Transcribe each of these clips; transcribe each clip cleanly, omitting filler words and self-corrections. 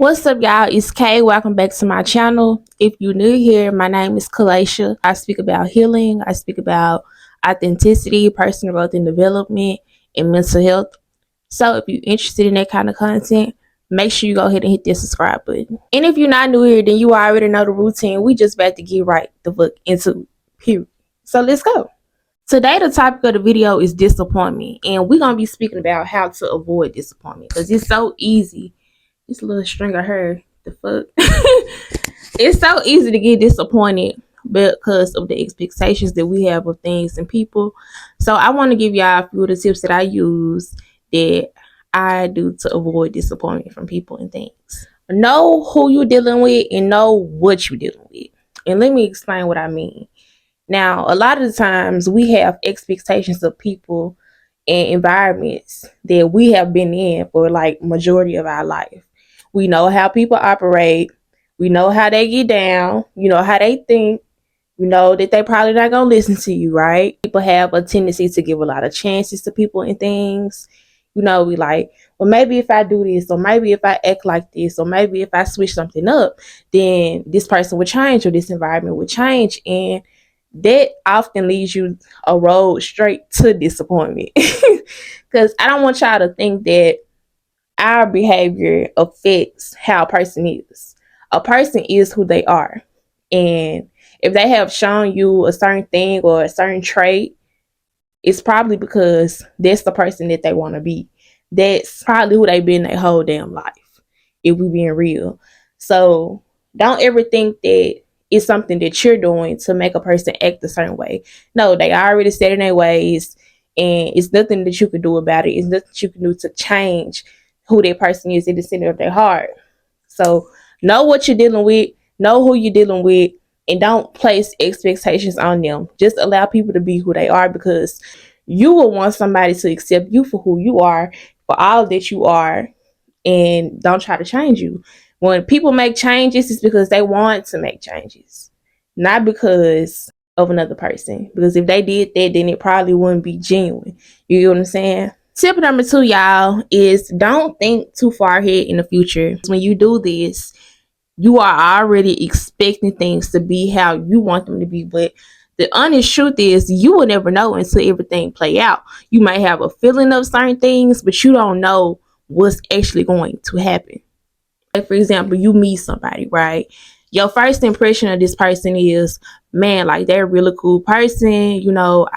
What's up, y'all? It's Kay. Welcome back to my channel. If you're new here, my name is Kalaisha. I speak about healing. I speak about authenticity, personal growth and development, and mental health. So if you're interested in that kind of content, make sure you go ahead and hit that subscribe button. And if you're not new here, then you already know the routine. We just about to get right the book into period. So let's go. Today, the topic of the video is disappointment. And we're going to be speaking about how to avoid disappointment because it's so easy. This little string of hair, the fuck. It's so easy to get disappointed because of the expectations that we have of things and people. So I want to give y'all a few of the tips that I use that I do to avoid disappointment from people and things. Know who you're dealing with and know what you're dealing with. And let me explain what I mean. Now, a lot of the times we have expectations of people and environments that we have been in for like majority of our life. We know how people operate. We know how they get down. You know how they think. You know that they probably not going to listen to you, right? People have a tendency to give a lot of chances to people and things. You know, we like, well, maybe if I do this, or maybe if I act like this, or maybe if I switch something up, then this person would change or this environment would change. And that often leads you a road straight to disappointment. Because I don't want y'all to think that our behavior affects how a person is. A person is who they are. And if they have shown you a certain thing or a certain trait, it's probably because that's the person that they want to be. That's probably who they've been their whole damn life, if we being real. So don't ever think that it's something that you're doing to make a person act a certain way. No, they already set in their ways, and it's nothing that you can do about it. It's nothing you can do to change who that person is in the center of their heart. So know what you're dealing with, know who you're dealing with, and don't place expectations on them. Just allow people to be who they are, because you will want somebody to accept you for who you are, for all that you are, and don't try to change you. When people make changes, it's because they want to make changes, not because of another person. Because if they did that, then it probably wouldn't be genuine. You get what I'm saying? Tip number 2, y'all, is don't think too far ahead in the future. When you do this, you are already expecting things to be how you want them to be. But the honest truth is, you will never know until everything play out. You might have a feeling of certain things, but you don't know what's actually going to happen. Like, for example, you meet somebody, right? Your first impression of this person is, man, like, they're a really cool person. You know,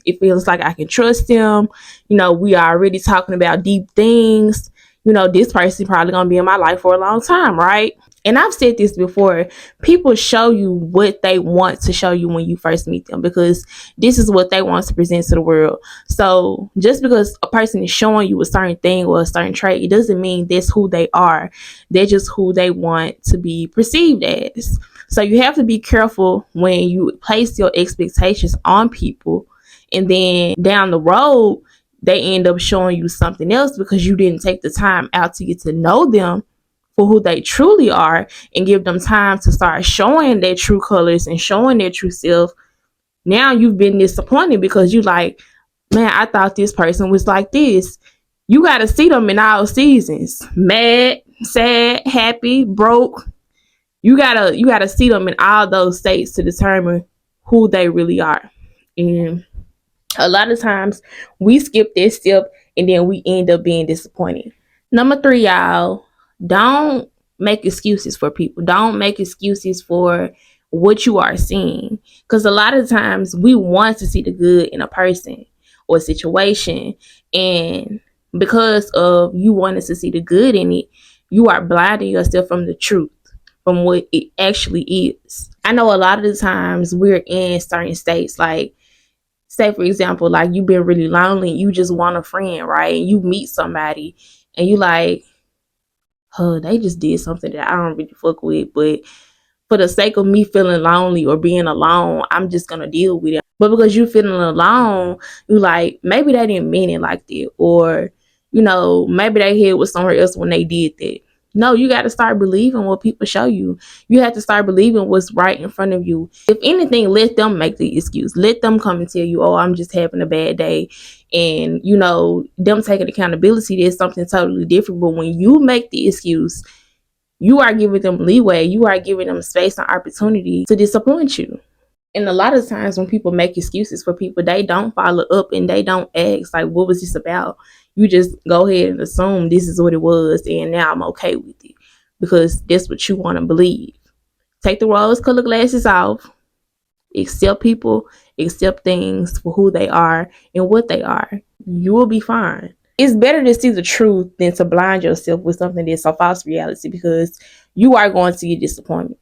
it feels like I can trust them. You know, we are already talking about deep things. You know, this person probably gonna be in my life for a long time, right? And I've said this before, people show you what they want to show you when you first meet them, because this is what they want to present to the world. So just because a person is showing you a certain thing or a certain trait, it doesn't mean that's who they are. They're just who they want to be perceived as. So you have to be careful when you place your expectations on people, and then down the road, they end up showing you something else because you didn't take the time out to get to know them for who they truly are and give them time to start showing their true colors and showing their true self. Now you've been disappointed because you like, man, I thought this person was like this. You got to see them in all seasons. Mad, sad, happy, broke. You gotta see them in all those states to determine who they really are. And a lot of times we skip this step and then we end up being disappointed. Number 3, y'all, don't make excuses for people. Don't make excuses for what you are seeing. Because a lot of times we want to see the good in a person or situation. And because of you wanting to see the good in it, you are blinding yourself from the truth, from what it actually is. I know a lot of the times we're in certain states, like, say for example, like, you've been really lonely, you just want a friend, right? You meet somebody and you like, they just did something that I don't really fuck with, but for the sake of me feeling lonely or being alone, I'm just gonna deal with it. But because you're feeling alone, you like, maybe they didn't mean it like that, or you know, maybe they head with somewhere else when they did that. No, you got to start believing what people show you. You have to start believing what's right in front of you. If anything, let them make the excuse. Let them come and tell you, oh, I'm just having a bad day. And, you know, them taking accountability is something totally different. But when you make the excuse, you are giving them leeway. You are giving them space and opportunity to disappoint you. And a lot of times when people make excuses for people, they don't follow up and they don't ask, like, what was this about? You just go ahead and assume this is what it was, and now I'm okay with it because that's what you want to believe. Take the rose colored glasses off, accept people, accept things for who they are and what they are. You will be fine. It's better to see the truth than to blind yourself with something that's a false reality, because you are going to get disappointed.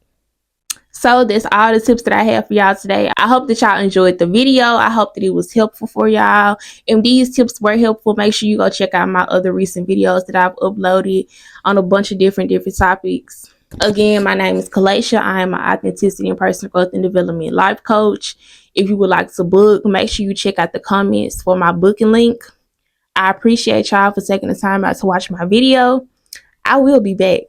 So that's all the tips that I have for y'all today. I hope that y'all enjoyed the video. I hope that it was helpful for y'all. If these tips were helpful, make sure you go check out my other recent videos that I've uploaded on a bunch of different topics. Again, my name is Kalacia. I am an authenticity and personal growth and development life coach. If you would like to book, make sure you check out the comments for my booking link. I appreciate y'all for taking the time out to watch my video. I will be back.